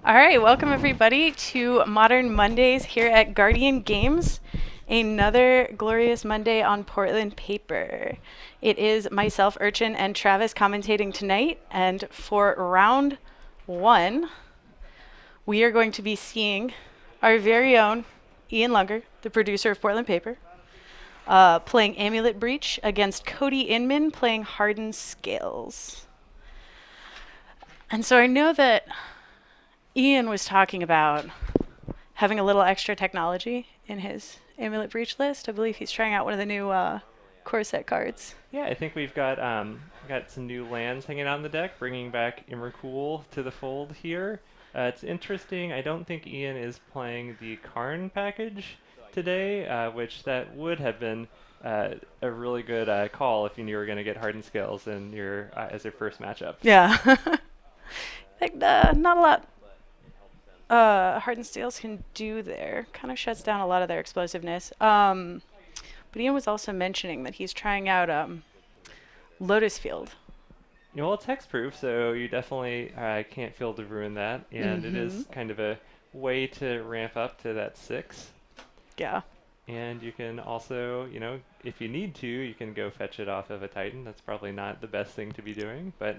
All right, welcome everybody to Modern Mondays here at Guardian Games. Another glorious Monday on Portland paper. It is myself, Urchin, and Travis commentating tonight, and for round one, we are going to be seeing our very own Ian Lunger, the producer of Portland Paper, playing Amulet Breach against Cody Inman playing Hardened Scales. And so I know that Ian was talking about having a little extra technology in his Amulet Breach list. I believe he's trying out one of the new core set cards. Yeah, I think we've got some new lands hanging out in the deck, bringing back Immercool to the fold here. It's interesting. I don't think Ian is playing the Karn package today, which that would have been a really good call if you knew you were going to get Hardened Scales in your as your first matchup. Yeah. Like, not a lot Hardened Scales can do there. Kind of shuts down a lot of their explosiveness. But Ian was also mentioning that he's trying out Lotus Field. Well, it's hexproof, so you definitely can't feel to ruin that, and it is kind of a way to ramp up to that 6. Yeah. And you can also, if you need to, you can go fetch it off of a Titan. That's probably not the best thing to be doing, but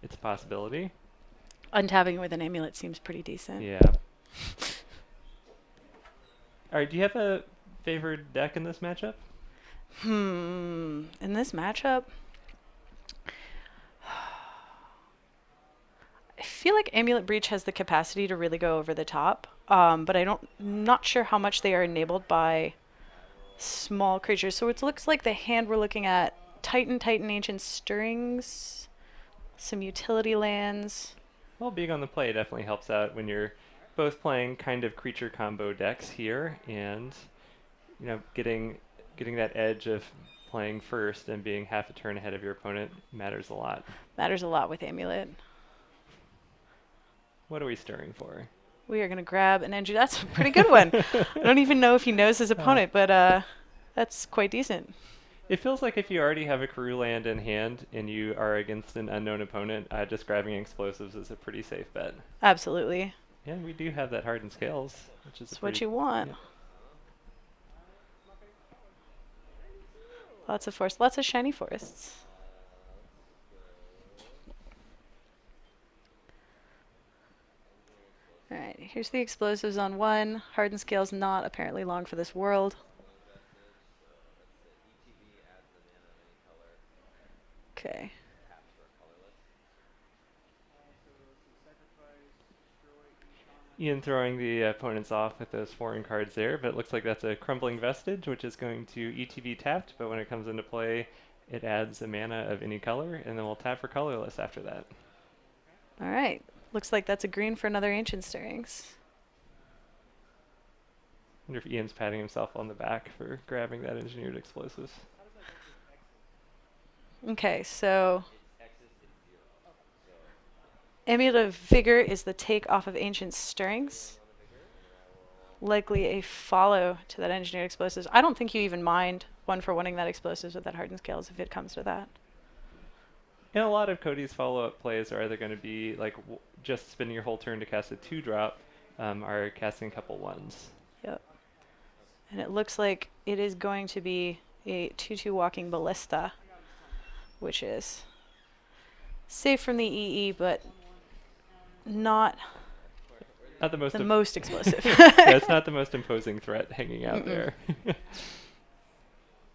it's a possibility. Untapping with an amulet seems pretty decent. Yeah. All right, do you have a favored deck in this matchup? In this matchup, I feel like Amulet Breach has the capacity to really go over the top, but not sure how much they are enabled by small creatures. So it looks like the hand we're looking at: Titan, Ancient Stirrings, some utility lands. Well, being on the play definitely helps out when you're both playing kind of creature combo decks here, and getting that edge of playing first and being half a turn ahead of your opponent matters a lot. Matters a lot with Amulet. What are we stirring for? We are going to grab an engine. That's a pretty good one. I don't even know if he knows his opponent, but that's quite decent. It feels like if you already have a crew land in hand and you are against an unknown opponent, just grabbing explosives is a pretty safe bet. Absolutely. And we do have that Hardened Scales, which is That's what you want. Yeah. Lots of forest, lots of shiny forests. Alright, here's the explosives on 1. Hardened Scales not apparently long for this world. Okay. Ian throwing the opponents off with those foreign cards there, but it looks like that's a Crumbling Vestige, which is going to ETB tapped, but when it comes into play, it adds a mana of any color, and then we'll tap for colorless after that. Alright, looks like that's a green for another Ancient Stirrings. I wonder if Ian's patting himself on the back for grabbing that Engineered Explosives. Okay, so Amulet of Vigor is the take off of Ancient Stirrings. Likely a follow to that Engineered Explosives. I don't think you even mind one for wanting that Explosives with that Hardened Scales if it comes to that. And a lot of Cody's follow-up plays are either going to be like just spending your whole turn to cast a 2-drop, or casting a couple 1s. Yep. And it looks like it is going to be a 2/2 Walking Ballista, which is safe from the EE, but not the most explosive. Yeah, it's not the most imposing threat hanging out there.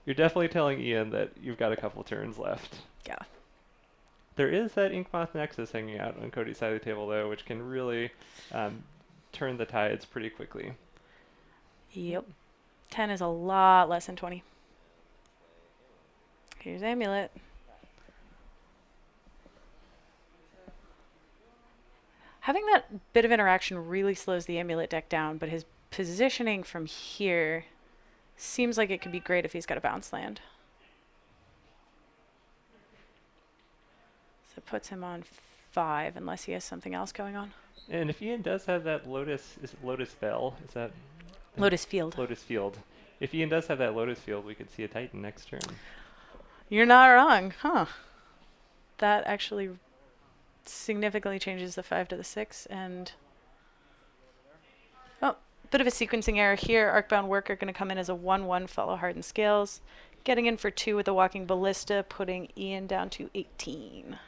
You're definitely telling Ian that you've got a couple turns left. Yeah. There is that Inkmoth Nexus hanging out on Cody's side of the table, though, which can really turn the tides pretty quickly. Yep. 10 is a lot less than 20. Here's Amulet. Having that bit of interaction really slows the Amulet deck down, but his positioning from here seems like it could be great if he's got a bounce land. So it puts him on 5 unless he has something else going on. And if Ian does have that Lotus Bell, is that Lotus Field. Lotus Field. If Ian does have that Lotus Field, we could see a Titan next turn. You're not wrong, huh? That actually significantly changes the 5 to the 6, and Oh, bit of a sequencing error here. Arcbound Worker going to come in as a 1/1 follow Hardened Scales. Getting in for 2 with the Walking Ballista, putting Ian down to 18.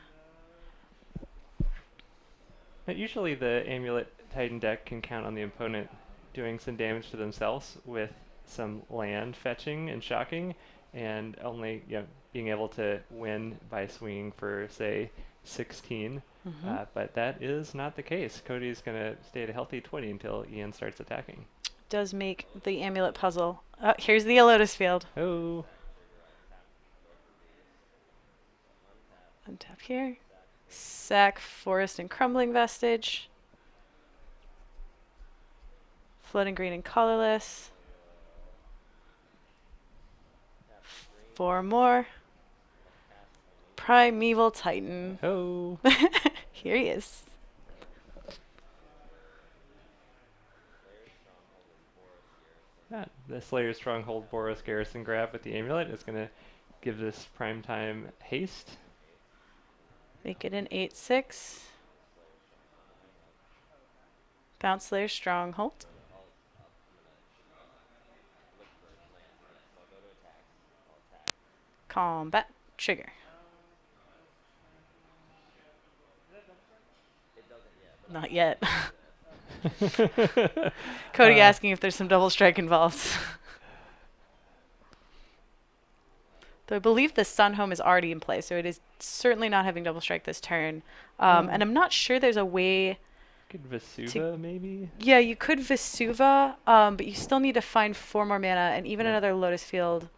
But usually the Amulet Titan deck can count on the opponent doing some damage to themselves with some land fetching and shocking, and only being able to win by swinging for, say, 16. But that is not the case. Cody's going to stay at a healthy 20 until Ian starts attacking. Does make the Amulet puzzle. Oh, here's the Lotus Field. Oh. Untap here. Sack, Forest, and Crumbling Vestige. Floating Green and Colorless. 4 more. Primeval Titan. Oh. Here he is. The Slayer Stronghold Boros Garrison grab with the Amulet is going to give this primetime haste. Make it an 8/6. Bounce Slayer Stronghold. Combat. Trigger. Not yet. Cody asking if there's some double strike involved. Though I believe the Sun Home is already in play, so it is certainly not having double strike this turn. And I'm not sure there's a way. Could Vesuva maybe? Yeah, you could Vesuva, but you still need to find 4 more mana, and even another Lotus Field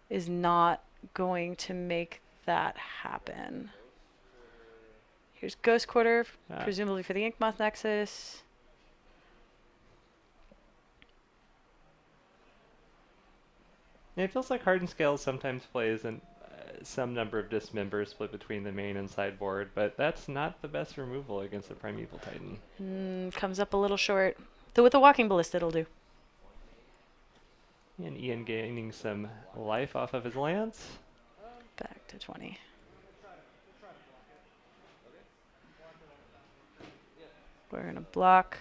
is not going to make that happen. Here's Ghost Quarter, presumably for the Inkmoth Nexus. It feels like Hardened Scales sometimes plays in some number of dismembers split between the main and sideboard, but that's not the best removal against the Primeval Titan. Comes up a little short. Though with a Walking Ballista, it'll do. And Ian gaining some life off of his lance. Back to 20. We're going to block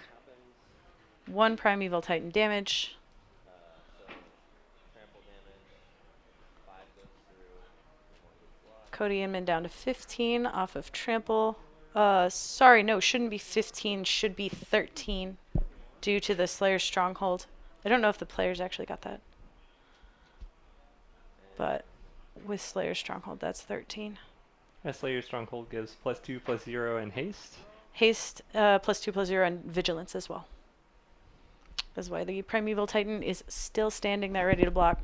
1 Primeval Titan damage. Cody Inman down to 15 off of Trample. Sorry, no, shouldn't be 15, should be 13 due to the Slayer's Stronghold. I don't know if the players actually got that. But with Slayer's Stronghold, that's 13. Slayer's Stronghold gives +2/+0 and haste. Haste, +2/+0 and Vigilance as well. That's why the Primeval Titan is still standing there ready to block.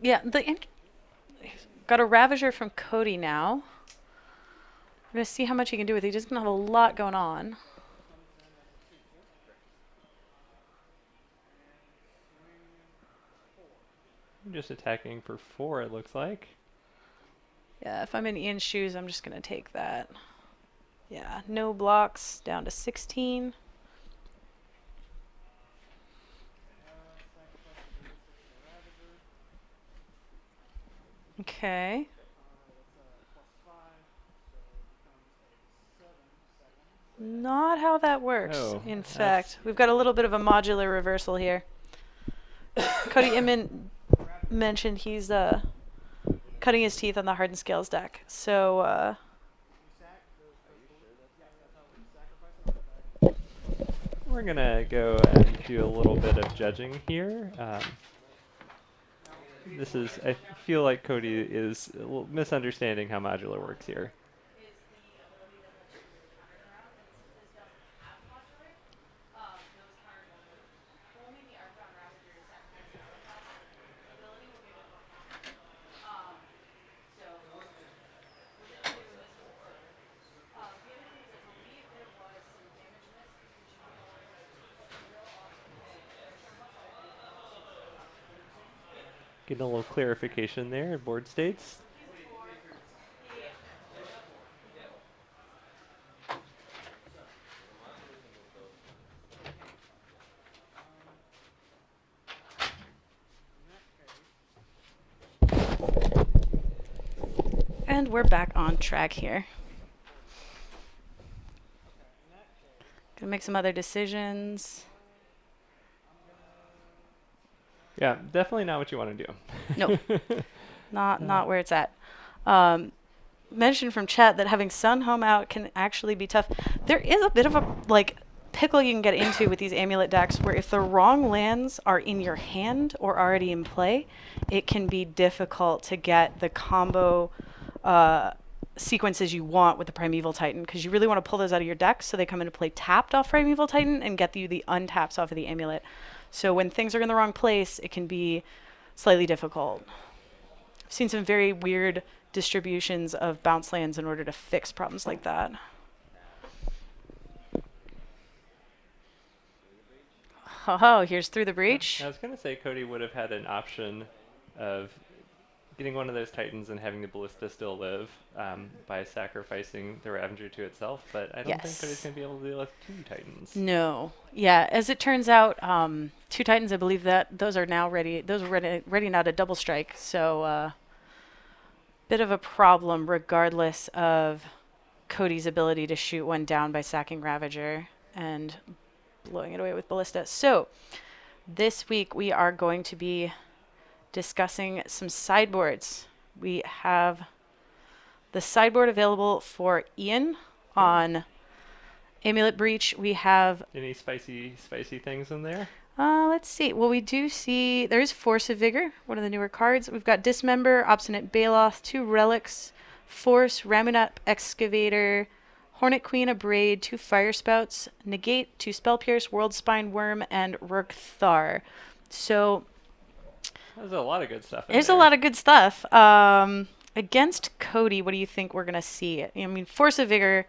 Yeah, got a Ravager from Cody now. We're going to see how much he can do with it. He's just going to have a lot going on. Just attacking for 4, it looks like. Yeah, if I'm in Ian's shoes, I'm just going to take that. Yeah, no blocks, down to 16. Okay. Not how that works, in fact. We've got a little bit of a modular reversal here. Cody Inman mentioned he's cutting his teeth on the Hardened Scales deck. So, we're going to go and do a little bit of judging here. I feel like Cody is misunderstanding how modular works here. Getting a little clarification there at board states. And we're back on track here. Gonna make some other decisions. Yeah, definitely not what you want to do. Nope. Not where it's at. Mentioned from chat that having Sun home out can actually be tough. There is a bit of a pickle you can get into with these amulet decks where if the wrong lands are in your hand or already in play, it can be difficult to get the combo sequences you want with the Primeval Titan, because you really want to pull those out of your deck so they come into play tapped off Primeval Titan and get you the untaps off of the amulet. So when things are in the wrong place, it can be slightly difficult. I've seen some very weird distributions of bounce lands in order to fix problems like that. Oh, here's Through the Breach. I was going to say Cody would have had an option of getting one of those Titans and having the Ballista still live by sacrificing the Ravager to itself, but I don't think Cody's going to be able to deal with 2 Titans. No. Yeah, as it turns out, 2 Titans, I believe that those are now ready. Those are ready now to double strike, so bit of a problem regardless of Cody's ability to shoot one down by sacking Ravager and blowing it away with Ballista. So this week we are going to be discussing some sideboards. We have the sideboard available for Ian on Amulet Breach. We have any spicy things in there? Let's see. Well, we do see there is Force of Vigor, one of the newer cards. We've got Dismember, Obstinate Baloth, 2 Relics, Force, Ramunap Excavator, Hornet Queen, a Braid, 2 Fire Spouts, Negate, 2 Spell Pierce, World Spine Worm, and Rurkthar. So there's a lot of good stuff in there's there. a lot of good stuff. Against Cody, what do you think we're going to see? I mean, Force of Vigor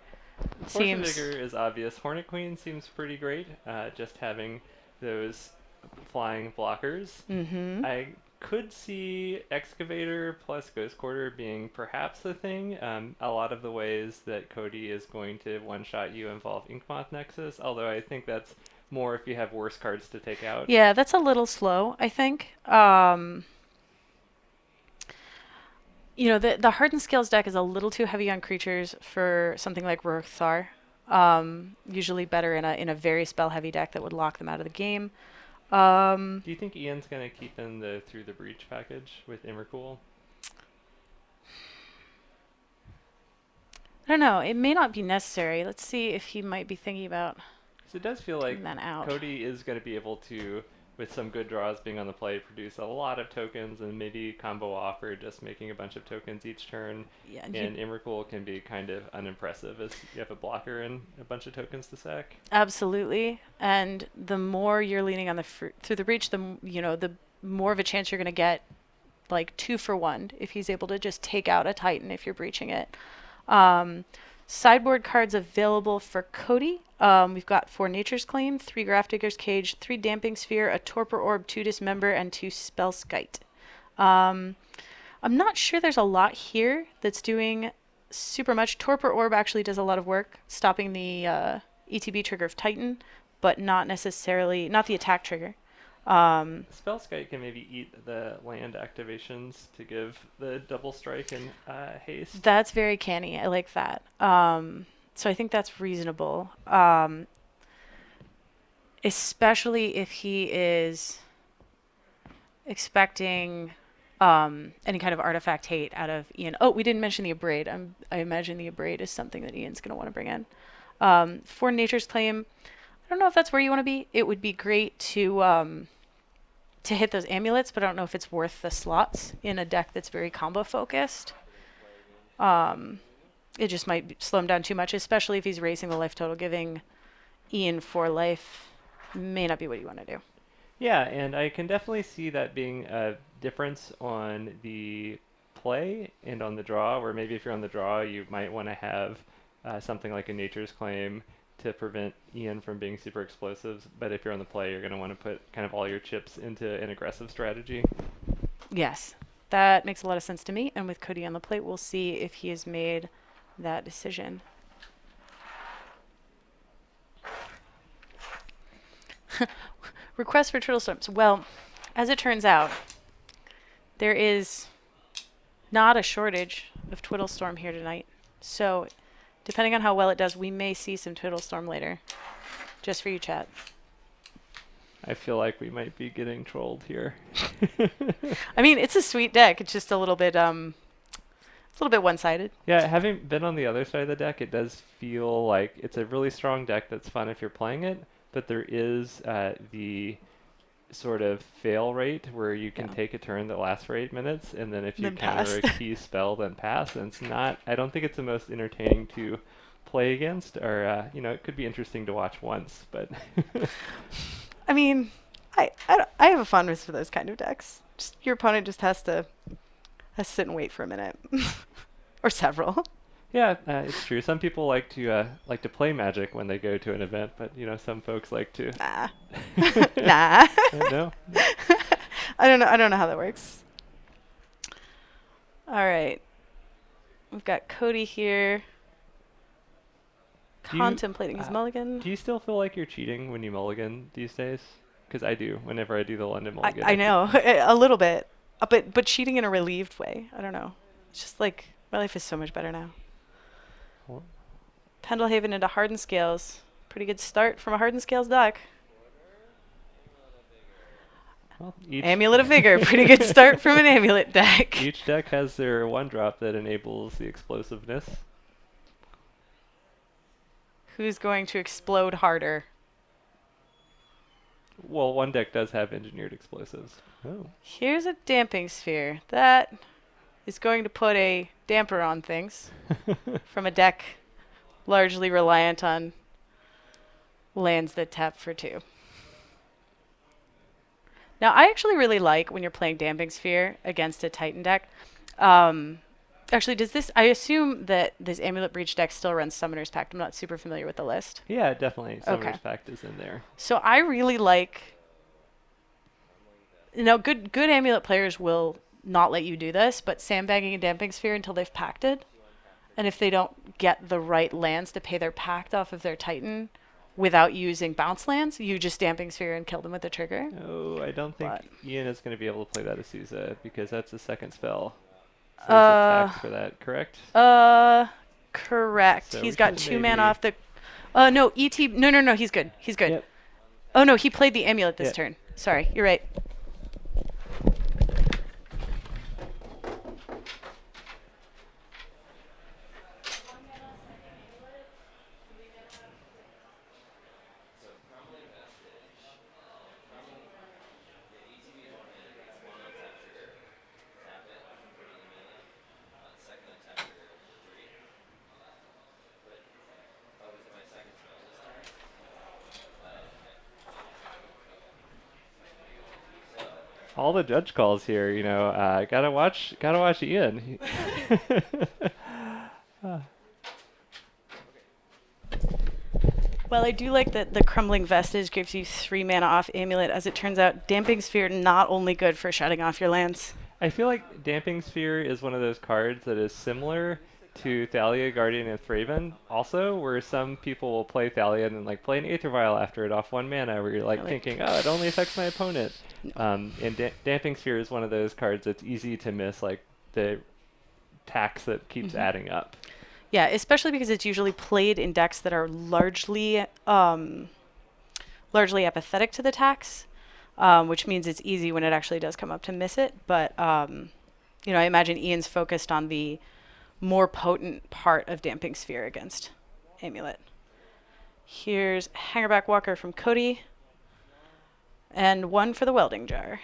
seems... Force of Vigor is obvious. Hornet Queen seems pretty great, just having those flying blockers. Mm-hmm. I could see Excavator plus Ghost Quarter being perhaps the thing. A lot of the ways that Cody is going to one-shot you involve Inkmoth Nexus, although I think that's more if you have worse cards to take out. Yeah, that's a little slow, I think. You know, the Hardened Scales deck is a little too heavy on creatures for something like Rurkthar. Usually better in a very spell-heavy deck that would lock them out of the game. Do you think Ian's going to keep in the Through the Breach package with Emrakul? I don't know. It may not be necessary. Let's see if he might be thinking about... So it does feel like out. Cody is going to be able to, with some good draws being on the play, produce a lot of tokens and maybe combo off or just making a bunch of tokens each turn. Yeah, and Emrakul can be kind of unimpressive as you have a blocker and a bunch of tokens to sack. Absolutely. And the more you're leaning on the Through the Breach, the more of a chance you're going to get like 2 for 1 if he's able to just take out a Titan if you're breaching it. Sideboard cards available for Cody. We've got 4 Nature's Claim, 3 Grafdigger's Cage, 3 Damping Sphere, a Torpor Orb, 2 Dismember, and 2 Spellskite. I'm not sure there's a lot here that's doing super much. Torpor Orb actually does a lot of work, stopping the ETB trigger of Titan, but not the attack trigger. Spellskite can maybe eat the land activations to give the double strike and haste. That's very canny. I like that. So I think that's reasonable. Especially if he is expecting any kind of artifact hate out of Ian. Oh, we didn't mention the Abrade. I imagine the Abrade is something that Ian's going to want to bring in. For Nature's Claim, I don't know if that's where you want to be. It would be great to hit those amulets, but I don't know if it's worth the slots in a deck that's very combo focused. It just might slow him down too much, especially if he's raising the life total. Giving Ian 4 life may not be what you want to do. Yeah, and I can definitely see that being a difference on the play and on the draw, where maybe if you're on the draw, you might want to have something like a Nature's Claim to prevent Ian from being super explosive, but if you're on the play, you're going to want to put kind of all your chips into an aggressive strategy. Yes, that makes a lot of sense to me, and with Cody on the plate, we'll see if he has made that decision. Request for Turtle Storms. Well, as it turns out, there is not a shortage of Twiddlestorm here tonight. So, depending on how well it does, we may see some Twiddlestorm later. Just for you, chat. I feel like we might be getting trolled here. I mean, it's a sweet deck. It's just a little bit one-sided. Yeah, having been on the other side of the deck, it does feel like it's a really strong deck that's fun if you're playing it, but there is the sort of fail rate where you can take a turn that lasts for 8 minutes, and then if you Then counter pass. a key spell, then pass. And it's not, I don't think it's the most entertaining to play against, or, it could be interesting to watch once, but. I mean, I have a fondness for those kind of decks. Just, your opponent just has to sit and wait for a minute. Or several. Yeah, it's true. Some people like to play Magic when they go to an event, but some folks like to. Nah. Nah. No. I don't know how that works. All right. We've got Cody here. Contemplating his mulligan. Do you still feel like you're cheating when you mulligan these days? Because I do. Whenever I do the London mulligan. I know a little bit, but cheating in a relieved way. I don't know. It's just like my life is so much better now. Well, Pendelhaven into Hardened Scales. Pretty good start from a Hardened Scales deck. well, Amulet of Vigor. Pretty good start from an Amulet deck. Each deck has their one drop that enables the explosiveness. Who's going to explode harder? Well, one deck does have engineered explosives. Oh. Here's a Damping Sphere. That is going to put a damper on things from a deck largely reliant on lands that tap for 2. Now, I actually really like when you're playing Damping Sphere against a Titan deck. Actually, I assume that this Amulet Breach deck still runs Summoner's Pact. I'm not super familiar with the list. Yeah, definitely. Summoner's Pact is in there. So I really like... good Amulet players will not let you do this, but sandbagging a Damping Sphere until they've pacted. And if they don't get the right lands to pay their pact off of their Titan without using bounce lands, you just Damping Sphere and kill them with the trigger. Oh, I don't think Ian is going to be able to play that Azusa because that's the second spell. So attacks for that, correct? Correct. So he's got 2 mana off the... no, ET... No, he's good. He's good. Yep. Oh, no, he played the Amulet this turn. Sorry, you're right. All the judge calls here, gotta watch Ian. Well, I do like that the Crumbling Vestige gives you 3 mana off Amulet. As it turns out, Damping Sphere not only good for shutting off your lands. I feel like Damping Sphere is one of those cards that is similar to Thalia, Guardian, and Thraben also, where some people will play Thalia and then play an Aether Vial after it off 1 mana, where you're thinking, oh, it only affects my opponent. And Damping Sphere is one of those cards that's easy to miss, the tax that keeps adding up. Yeah, especially because it's usually played in decks that are largely apathetic to the tax, which means it's easy when it actually does come up to miss it. But I imagine Ian's focused on the more potent part of Damping Sphere against Amulet. Here's Hangerback Walker from Cody, and 1 for the Welding Jar.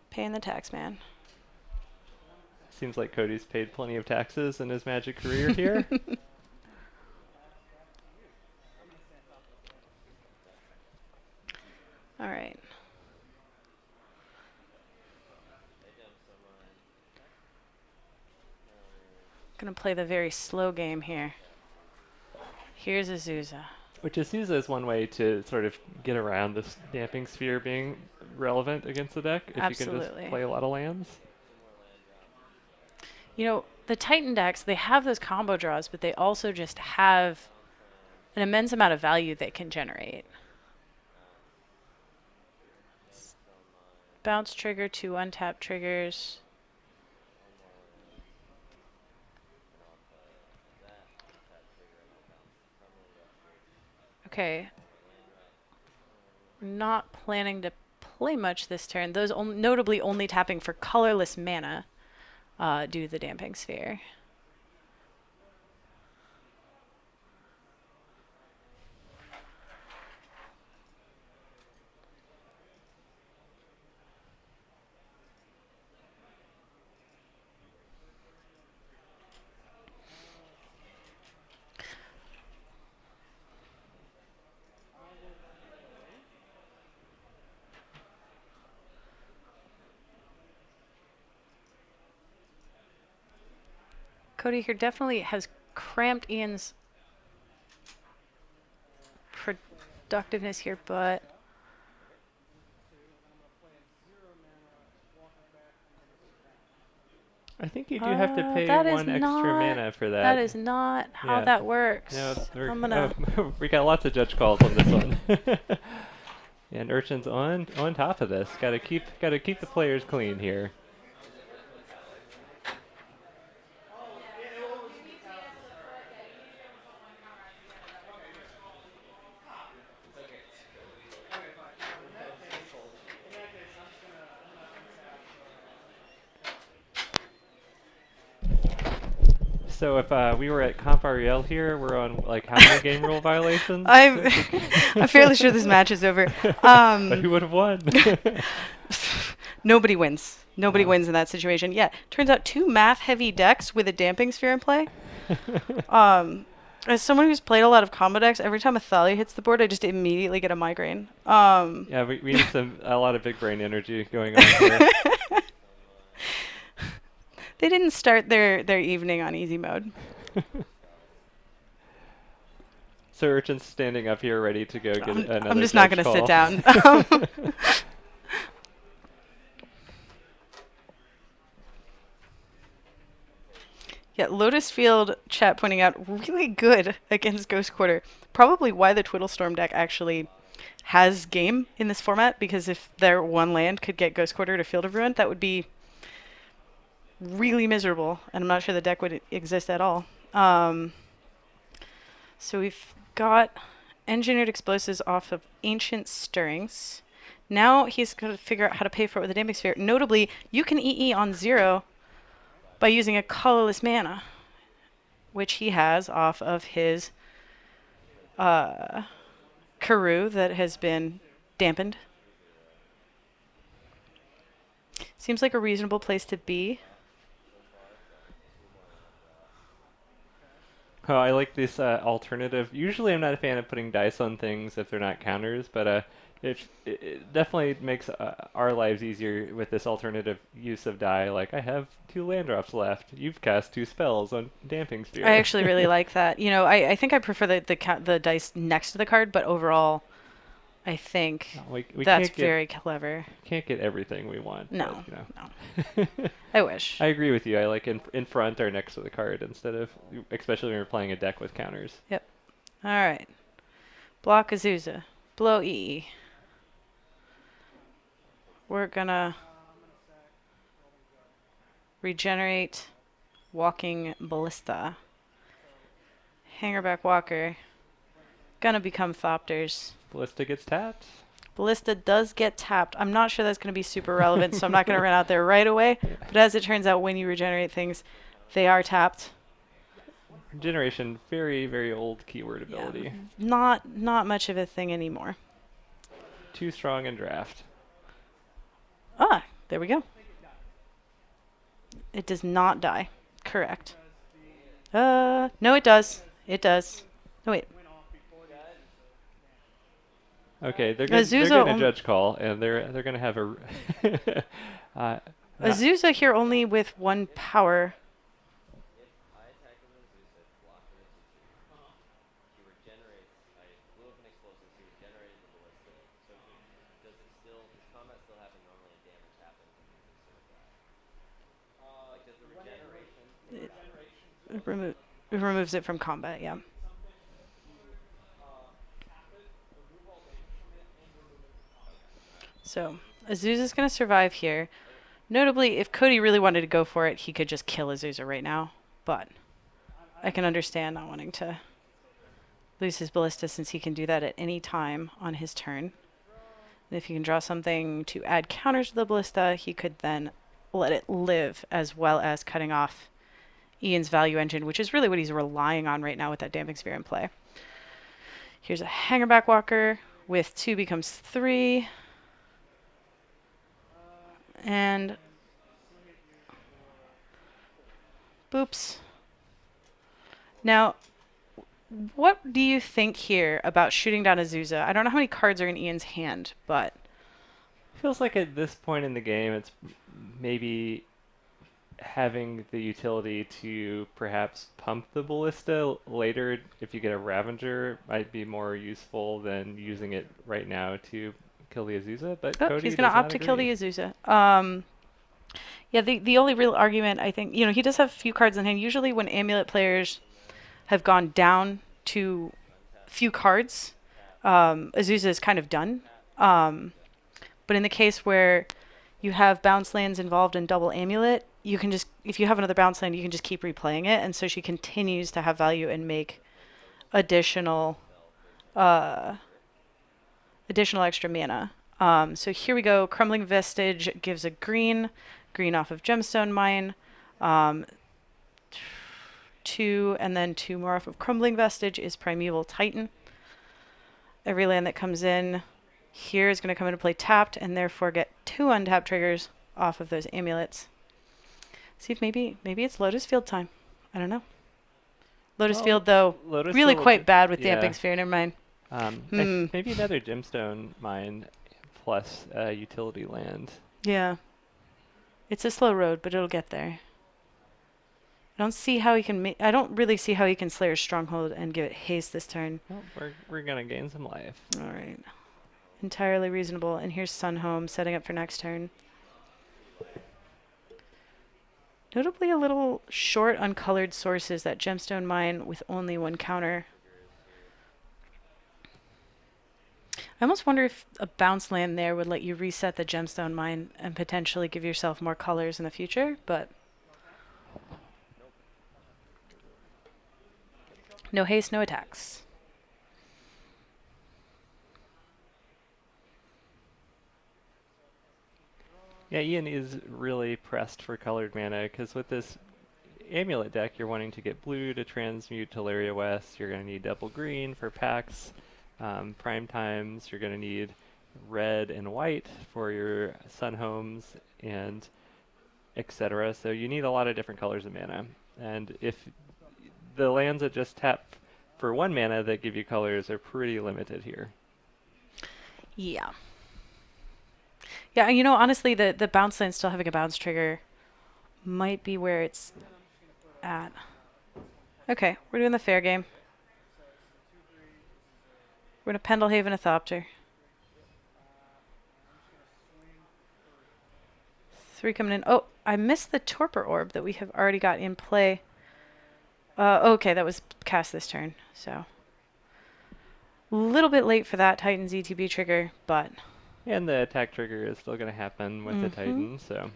Paying the tax man. Seems like Cody's paid plenty of taxes in his Magic career here. All right. Gonna play the very slow game here. Here's Azusa. Which Azusa is one way to sort of get around this Damping Sphere being relevant against the deck. If Absolutely. you can just play a lot of lands. The Titan decks, they have those combo draws, but they also just have an immense amount of value they can generate. Bounce trigger, 2 untapped triggers. Okay. Not planning to play much this turn. Those notably only tapping for colorless mana due to the Damping Sphere. Cody here definitely has cramped Ian's productiveness here, but I think you do have to pay that is one extra not, mana for that. that is not how Yeah. that works. No, I'm gonna. we got lots of judge calls on this one. And Urchin's on top of this. Gotta keep the players clean here. So if we were at Comp REL here, we're on like how many game rule violations? I'm fairly sure this match is over. But who would have won? Nobody wins. Nobody wins in that situation. Yeah, turns out 2 math-heavy decks with a Damping Sphere in play. As someone who's played a lot of combo decks, every time a Thalia hits the board, I just immediately get a migraine. Yeah, we need a lot of big brain energy going on here. They didn't start their evening on easy mode. So Urchin's standing up here ready to go get another I'm just not judge going to sit call. down. Yeah, Lotus Field, chat pointing out, really good against Ghost Quarter. Probably why the Twiddle Storm deck actually has game in this format, because if their one land could get Ghost Quarter to Field of Ruin, that would be really miserable, and I'm not sure the deck would exist at all. So we've got Engineered Explosives off of Ancient Stirrings. Now he's going to figure out how to pay for it with a Damping Sphere. Notably, you can EE on 0 by using a colorless mana, which he has off of his Karoo that has been dampened. Seems like a reasonable place to be. Oh, I like this alternative. Usually I'm not a fan of putting dice on things if they're not counters, but it definitely makes our lives easier with this alternative use of die. Like, I have 2 land drops left. You've cast 2 spells on Damping Sphere. I actually really like that. You know, I think I prefer the dice next to the card, but overall, I think we that's very clever. Can't get everything we want. No, but, you know. no. I wish. I agree with you. I like in front or next to the card instead of, especially when you're playing a deck with counters. Yep. All right. Block Azusa. Blow EE. We're gonna regenerate Walking Ballista. Hangerback Walker. Gonna become Thopters. Ballista gets tapped. Ballista does get tapped. I'm not sure that's going to be super relevant, so I'm not going to run out there right away. But as it turns out, when you regenerate things, they are tapped. Regeneration, very, very old keyword ability. Yeah, not much of a thing anymore. Too strong in draft. Ah, there we go. It does not die. Correct. No, it does. It does. No, wait. Okay, they're getting a judge call, and they're going to have a... Azusa here only with 1 power. It removes it from combat, yeah. So Azusa's going to survive here. Notably, if Cody really wanted to go for it, he could just kill Azusa right now. But I can understand not wanting to lose his ballista since he can do that at any time on his turn. And if he can draw something to add counters to the ballista, he could then let it live, as well as cutting off Ian's value engine, which is really what he's relying on right now with that Damping Sphere in play. Here's a Hangerback Walker with 2 becomes 3. And boops. Now, what do you think here about shooting down Azusa? I don't know how many cards are in Ian's hand, but Feels like at this point in the game, it's maybe having the utility to perhaps pump the ballista later if you get a Ravager might be more useful than using it right now to kill the Azusa, but oh, Cody he's going does to opt not to kill the agree. Azusa. Yeah, the only real argument, I think, he does have a few cards in hand. Usually when Amulet players have gone down to few cards, Azusa is kind of done. But in the case where you have bounce lands involved in double Amulet, you can just, if you have another bounce land, you can just keep replaying it. And so she continues to have value and make additional uh, additional extra mana. So here we go. Crumbling Vestige gives a green off of Gemstone Mine. 2 and then 2 more off of Crumbling Vestige is Primeval Titan. Every land that comes in here is going to come into play tapped and therefore get 2 untapped triggers off of those amulets. See if maybe it's Lotus Field time. I don't know. Lotus Field, though, Lotus really Field, quite bad with yeah. Damping Sphere. Never mind. Maybe another Gemstone Mine plus utility land. Yeah. It's a slow road, but it'll get there. I don't see how he can I don't really see how he can Slayer's Stronghold and give it haste this turn. Well, we're gonna gain some life. All right. Entirely reasonable. And here's Sunhome setting up for next turn. Notably a little short uncolored sources, that Gemstone Mine with only 1 counter. I almost wonder if a bounce land there would let you reset the Gemstone Mine and potentially give yourself more colors in the future, but no haste, no attacks. Yeah, Ian is really pressed for colored mana because with this Amulet deck, you're wanting to get blue to transmute Teleria West. You're going to need double green for packs. Prime times, you're going to need red and white for your Sun Homes and etc. So you need a lot of different colors of mana. And if the lands that just tap for 1 mana that give you colors are pretty limited here. Yeah. Yeah, honestly, the bounce land still having a bounce trigger might be where it's at. Okay, we're doing the fair game. We're going to Pendelhaven a Thopter. 3 coming in. Oh, I missed the Torpor Orb that we have already got in play. Okay, that was cast this turn, so a little bit late for that Titan's ETB trigger, but And the attack trigger is still going to happen with the Titan, so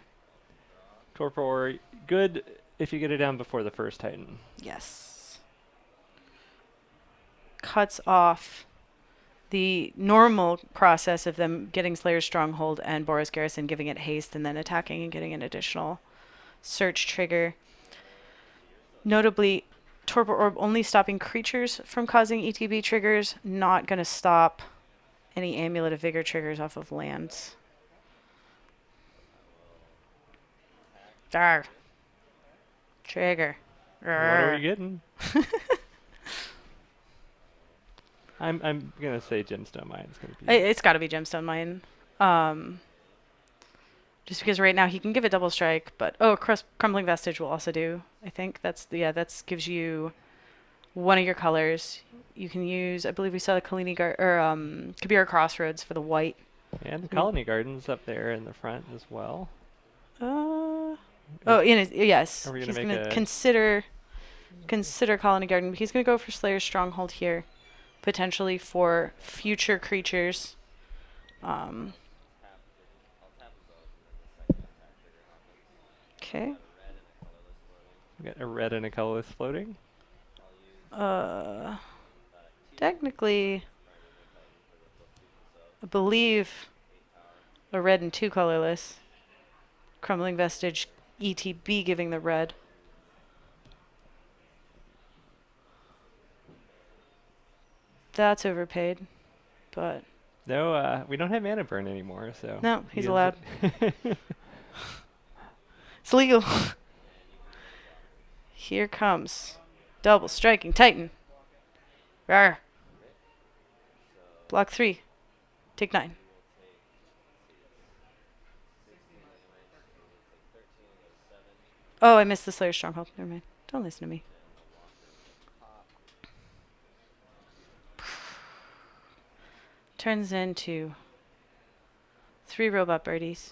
Torpor, good if you get it down before the first Titan. yes. Cuts off the normal process of them getting Slayer's Stronghold and Boros Garrison, giving it haste and then attacking and getting an additional search trigger. Notably, Torpor Orb only stopping creatures from causing ETB triggers, not going to stop any Amulet of Vigor triggers off of lands. Darn. Trigger. What are we getting? I'm gonna say Gemstone Mine is gonna be. It's got to be Gemstone Mine. Just because right now he can give it double strike, but Crumbling Vestige will also do. I think that gives you 1 of your colors. You can use, I believe we saw the Kabira Crossroads for the white. And the Colony Gardens up there in the front as well. Yes. Are we He's gonna going make to consider Colony Garden. He's going to go for Slayer's Stronghold here, potentially for future creatures. Okay. We got a red and a colorless floating. technically, I believe, a red and 2 colorless. Crumbling Vestige, ETB giving the red. That's overpaid, but No, we don't have mana burn anymore, so no, he he's is allowed. It's legal. Here comes double striking Titan. Rawr. Block 3. Take 9. Oh, I missed the Slayer Stronghold. Never mind. Don't listen to me. Turns into 3 robot birdies.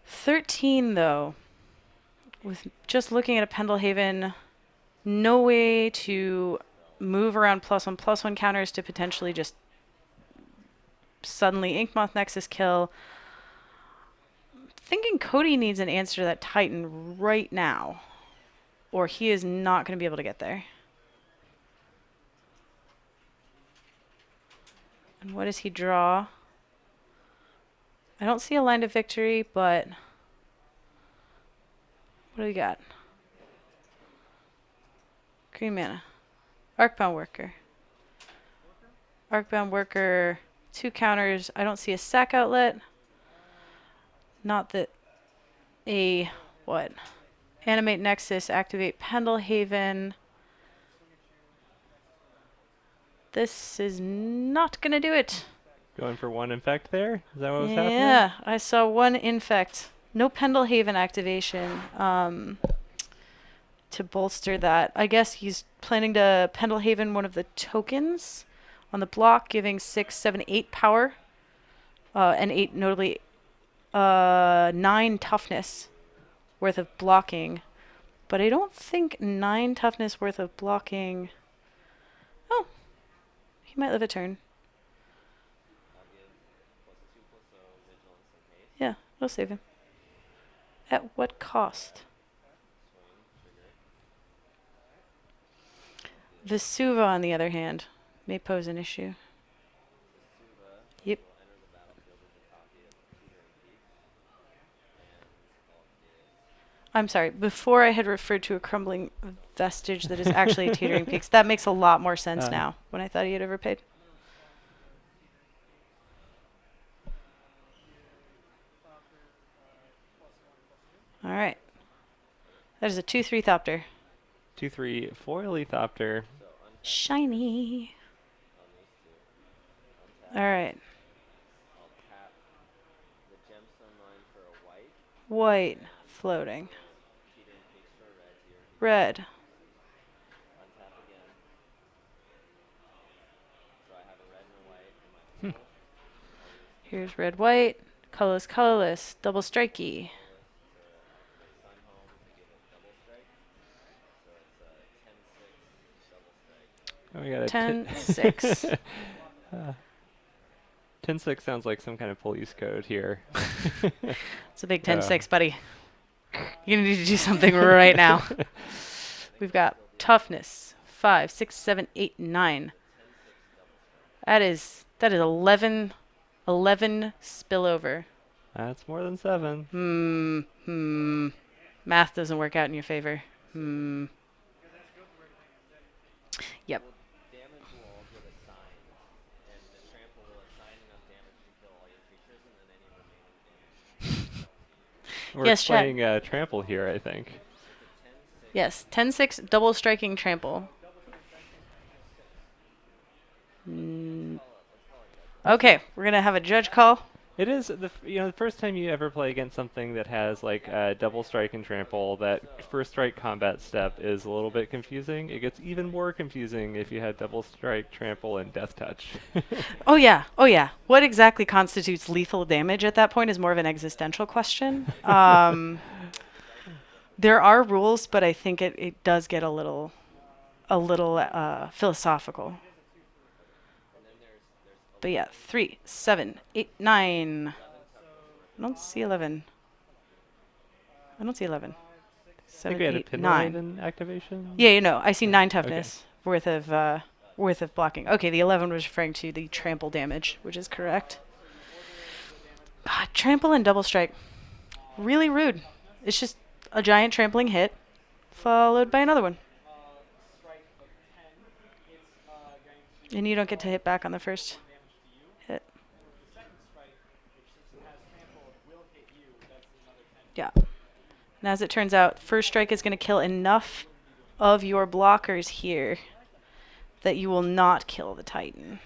13, though. With just looking at a Pendelhaven, no way to move around +1/+1 counters to potentially just suddenly Inkmoth Nexus kill. Thinking Cody needs an answer to that Titan right now, or he is not going to be able to get there. And what does he draw? I don't see a line to victory, but what do we got? Green mana. Arcbound Worker. Arcbound Worker, 2 counters. I don't see a sack outlet. Not that a, what? Animate Nexus, activate Pendelhaven. This is not going to do it. Going for 1 infect there? Is that what was happening? Yeah, I saw 1 infect. No Pendelhaven activation to bolster that. I guess he's planning to Pendelhaven one of the tokens on the block, giving 6, 7, 8 power. And 8, notably, 9 toughness worth of blocking. But I don't think 9 toughness worth of blocking. Oh, he might live a turn. Yeah, we'll save him. At what cost? Vesuva, on the other hand, may pose an issue. Yep. I'm sorry, before I had referred to a crumbling vestige that is actually a teetering peaks. That makes a lot more sense now when I thought he had overpaid. All right. That is a 2/3 Thopter. 2/3 foil Lethopter. Shiny. All right. White floating. Red. Here's red, white. Colorless, colorless. Double strikey. Oh, we got a 10/6. 10/6 sounds like some kind of police code here. It's a big 10/6, buddy. You're going to need to do something right now. We've got toughness. 5, 6, 7, 8, 9. That is 11 spillover. That's more than 7. Math doesn't work out in your favor. Yep. We're Yes, chat. playing trample here, I think. Yes, 10/6 double striking trample. Okay, we're gonna have a judge call. It is the first time you ever play against something that has like double strike and trample. That first strike combat step is a little bit confusing. It gets even more confusing if you had double strike, trample, and death touch. Oh yeah. What exactly constitutes lethal damage at that point is more of an existential question. There are rules, but I think it does get a little philosophical. But yeah, 3, 7, 8, 9. I don't see 11. I don't see 11. I 7, think we had 8, a 9. Pendelhaven activation. Yeah, I see 9 toughness. Okay. worth of blocking. Okay, the 11 was referring to the trample damage, which is correct. God, trample and double strike. Really rude. It's just a giant trampling hit, followed by another one. And you don't get to hit back on the first hit. Yeah. And as it turns out, first strike is going to kill enough of your blockers here that you will not kill the Titan.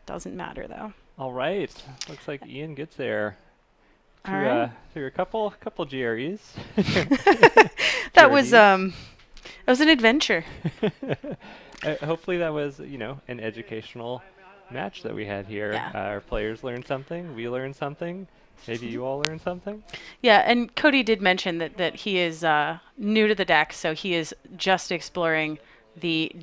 Doesn't matter, though. All right. Looks like Ian gets there. All right. Through a couple GREs. That was an adventure. Hopefully that was, an educational match that we had here. Yeah. Our players learned something. We learned something. Maybe you all learned something. Yeah, and Cody did mention that he is new to the deck, so he is just exploring the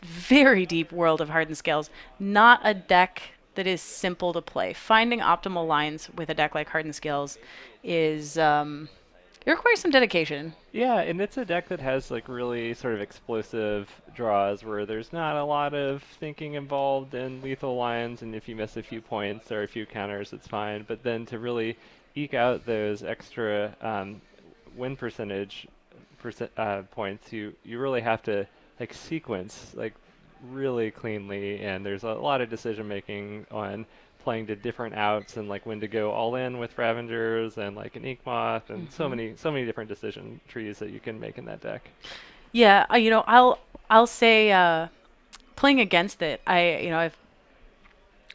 very deep world of Hardened Scales. Not a deck that is simple to play. Finding optimal lines with a deck like Hardened Scales is it requires some dedication. Yeah, and it's a deck that has like really sort of explosive draws where there's not a lot of thinking involved in lethal lines, and if you miss a few points or a few counters, it's fine. But then to really eke out those extra win percentage points, you really have to like sequence like really cleanly, and there's a lot of decision making on playing to different outs and like when to go all in with Ravengers and like an Ink Moth and so many different decision trees that you can make in that deck. Yeah, I'll say playing against it, I've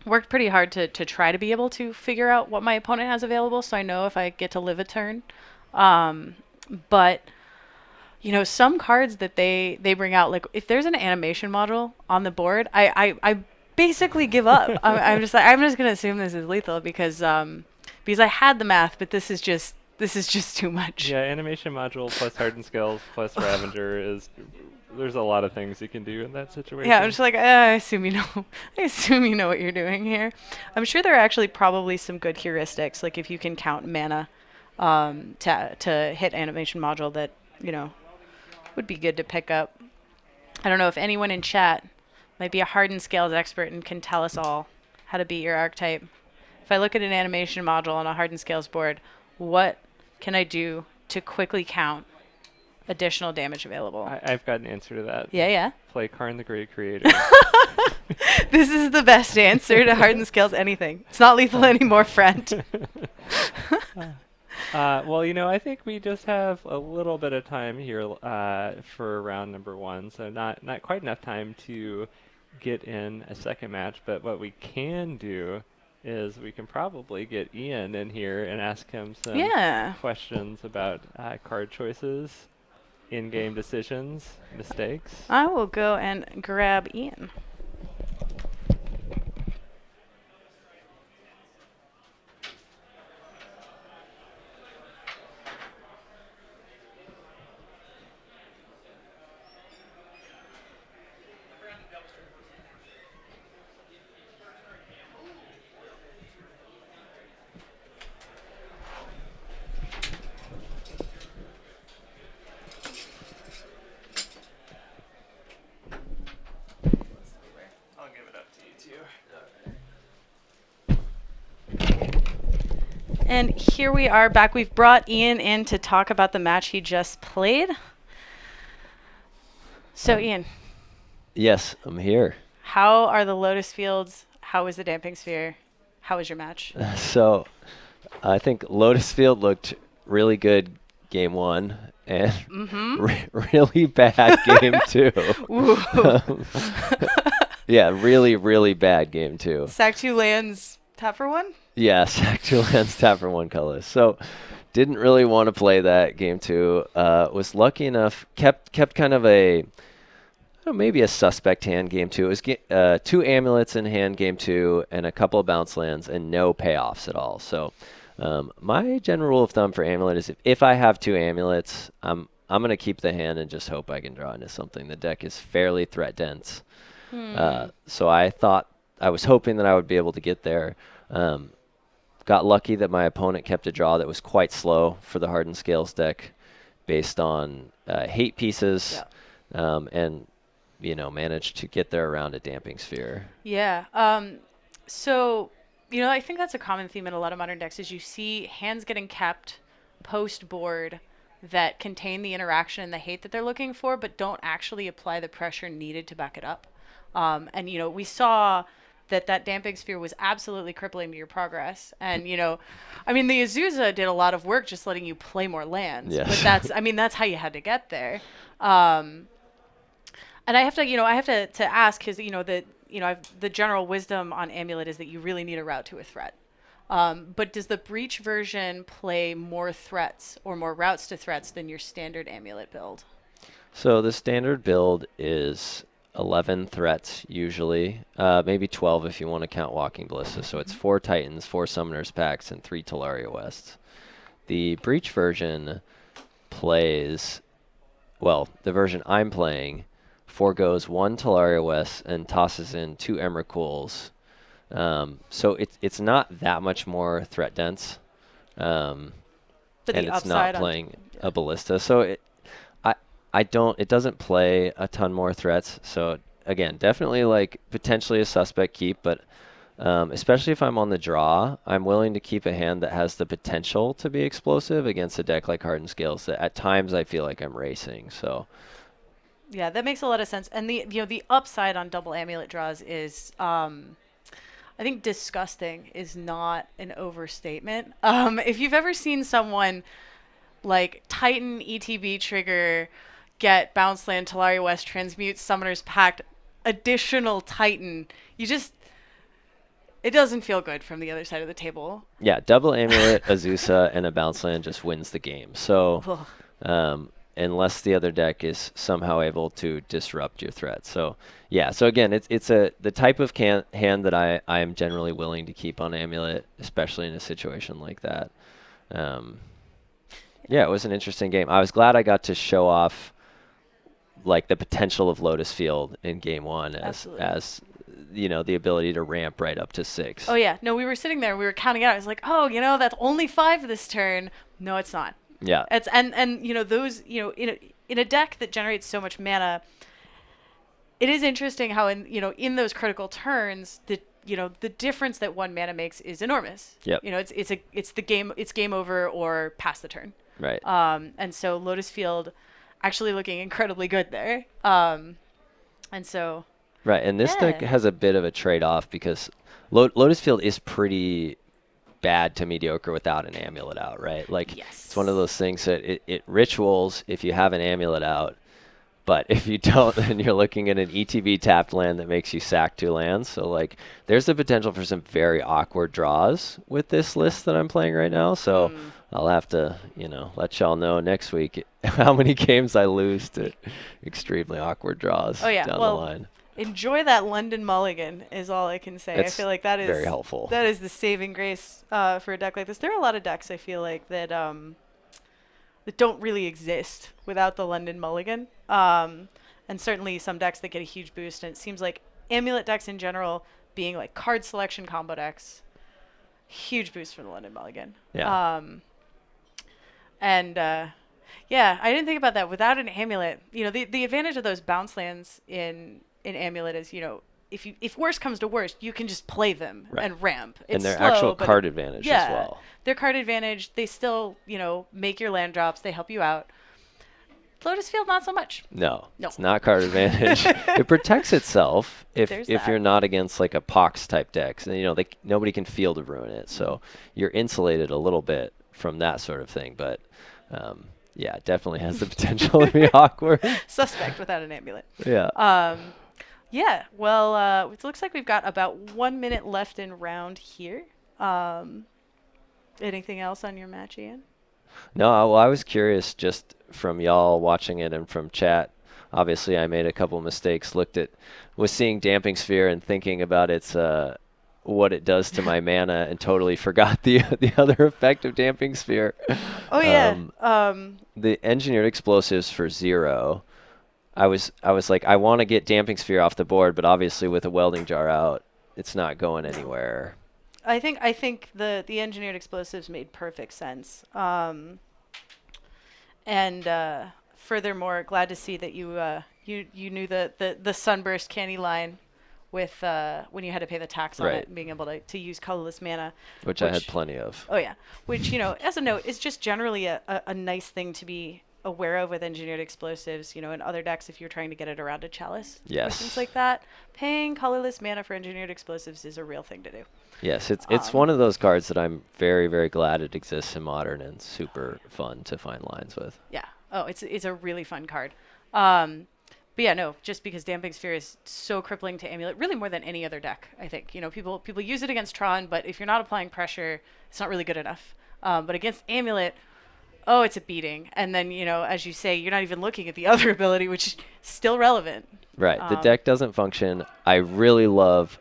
worked pretty hard to try to be able to figure out what my opponent has available, so I know if I get to live a turn. But some cards that they bring out, like if there's an animation module on the board, I basically give up. I'm just gonna assume this is lethal because I had the math, but this is just too much. Yeah, animation module plus Hardened Scales plus Ravenger there's a lot of things you can do in that situation. Yeah, I'm just like, I assume you know. I assume you know what you're doing here. I'm sure there are actually probably some good heuristics, like if you can count mana to hit animation module that would be good to pick up. I don't know if anyone in chat might be a Hardened Scales expert and can tell us all how to beat your archetype. If I look at an animation module on a Hardened Scales board, what can I do to quickly count additional damage available? I've got an answer to that. Yeah. Play Karn the Great Creator. This is the best answer to Hardened Scales anything. It's not lethal anymore, friend. Well, I think we just have a little bit of time here for round number 1, so not quite enough time to get in a second match, but what we can do is we can probably get Ian in here and ask him some questions about card choices, in-game decisions, mistakes. I will go and grab Ian. And here we are back. We've brought Ian in to talk about the match he just played. So, Ian. Yes, I'm here. How are the Lotus Fields? How was the Damping Sphere? How was your match? So, I think Lotus Field looked really good game 1 and really bad game 2. Yeah, really, really bad game 2. Sack 2 lands, tap for 1? Yeah, sack 2 lands, tap for 1 colorless. So, didn't really want to play that game 2. Was lucky enough, kept kind of maybe a suspect hand game 2. It was 2 amulets in hand game 2 and a couple of bounce lands and no payoffs at all. So, my general rule of thumb for amulet is if I have 2 amulets, I'm going to keep the hand and just hope I can draw into something. The deck is fairly threat dense. So I was hoping that I would be able to get there. Got lucky that my opponent kept a draw that was quite slow for the Hardened Scales deck based on hate pieces. And, manage to get there around a Damping Sphere. Yeah. So, I think that's a common theme in a lot of modern decks is you see hands getting kept post board that contain the interaction and the hate that they're looking for, but don't actually apply the pressure needed to back it up. And we saw that damping sphere was absolutely crippling to your progress. And I mean, the Azusa did a lot of work just letting you play more lands. Yes. But that's how you had to get there. And I have to ask because the general wisdom on Amulet is that you really need a route to a threat. But does the Breach version play more threats or more routes to threats than your standard Amulet build? So the standard build is 11 threats usually, maybe 12 if you want to count Walking Ballista. So it's 4 Titans, 4 Summoners Packs, and 3 Talaria Wests. The Breach version plays, well, the version I'm playing foregoes 1 Talaria West and tosses in 2 Emrakul's. So it's not that much more threat dense. And it's not playing a Ballista. So it doesn't play a ton more threats. So again, definitely like potentially a suspect keep, but especially if I'm on the draw, I'm willing to keep a hand that has the potential to be explosive against a deck like Hardened Scales that at times I feel like I'm racing. So yeah, that makes a lot of sense. And the upside on double Amulet draws is I think disgusting is not an overstatement. If you've ever seen someone like Titan ETB trigger, get Bounce Land, Talaria West, Transmute, Summoner's Pact, additional Titan, it doesn't feel good from the other side of the table. Yeah, double Amulet, Azusa, and a Bounce Land just wins the game. So unless the other deck is somehow able to disrupt your threat. So yeah, so again, it's the type of hand that I am generally willing to keep on Amulet, especially in a situation like that. Yeah, it was an interesting game. I was glad I got to show off like the potential of Lotus Field in game 1 as the ability to ramp right up to 6. Oh yeah, no, we were sitting there, we were counting out. I was like, oh, that's only 5 this turn. No, it's not. Yeah. It's those in a deck that generates so much mana, it is interesting how in those critical turns the difference that 1 mana makes is enormous. Yep. It's game over or pass the turn. Right. And so Lotus Field actually looking incredibly good there. And so right, and this deck has a bit of a trade-off because Lotus Field is pretty bad to mediocre without an Amulet out, right? Like it's one of those things that it rituals if you have an Amulet out, but if you don't, then you're looking at an ETB tapped land that makes you sack 2 lands. So like there's the potential for some very awkward draws with this list that I'm playing right now. So I'll have to, let y'all know next week how many games I lose to extremely awkward draws down the line. Enjoy that London Mulligan is all I can say. I feel like that is very helpful. That is the saving grace for a deck like this. There are a lot of decks I feel like that don't really exist without the London Mulligan. And certainly some decks that get a huge boost. And it seems like Amulet decks in general, being like card selection combo decks, huge boost from the London Mulligan. Yeah. Yeah, I didn't think about that. Without an Amulet, the advantage of those bounce lands in Amulet is, if worst comes to worst, you can just play them and ramp. It's and their slow, actual card advantage as well. Their card advantage, they still, make your land drops. They help you out. Lotus Field, not so much. No. It's not card advantage. It protects itself if you're not against like a Pox type deck. And, nobody can field to ruin it. So you're insulated a little bit from that sort of thing. But yeah, it definitely has the potential to be awkward. Suspect without an Amulet. Yeah. Yeah, well, it looks like we've got about 1 minute left in round here. Anything else on your match, Ian? No, well, I was curious just from y'all watching it and from chat. Obviously, I made a couple mistakes. Was seeing Damping Sphere and thinking about its what it does to my mana, and totally forgot the other effect of Damping Sphere. Oh yeah. The engineered explosives for 0. I was like, I want to get Damping Sphere off the board, but obviously with a Welding Jar out, it's not going anywhere. I think the engineered explosives made perfect sense. And furthermore, glad to see that you knew the sunburst candy line with when you had to pay the tax on Right. it and being able to use colorless mana. Which I had plenty of. Oh yeah, which as a note is just generally a nice thing to be aware of with engineered explosives. In other decks, if you're trying to get it around a chalice, or Yes. things like that, paying colorless mana for engineered explosives is a real thing to do. Yes, it's one of those cards that I'm very, very glad it exists in Modern and super fun to find lines with. Yeah. Oh, it's a really fun card. But yeah, no, just because Damping Sphere is so crippling to Amulet, really more than any other deck, I think. People use it against Tron, but if you're not applying pressure, it's not really good enough. But against Amulet, oh, it's a beating. And then, as you say, you're not even looking at the other ability, which is still relevant. Right. The deck doesn't function. I really love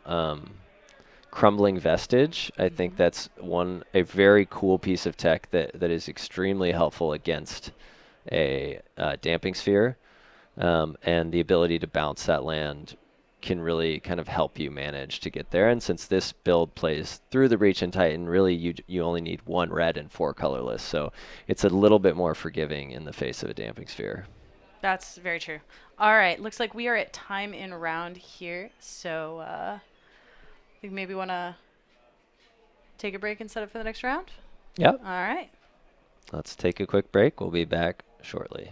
Crumbling Vestige. I think that's a very cool piece of tech that is extremely helpful against a Damping Sphere. And the ability to bounce that land can really kind of help you manage to get there. And since this build plays through the Breach and Titan, really you only need 1 red and 4 colorless. So it's a little bit more forgiving in the face of a Damping Sphere. That's very true. All right, looks like we are at time in round here. So I think maybe want to take a break and set up for the next round? Yep. All right. Let's take a quick break. We'll be back shortly.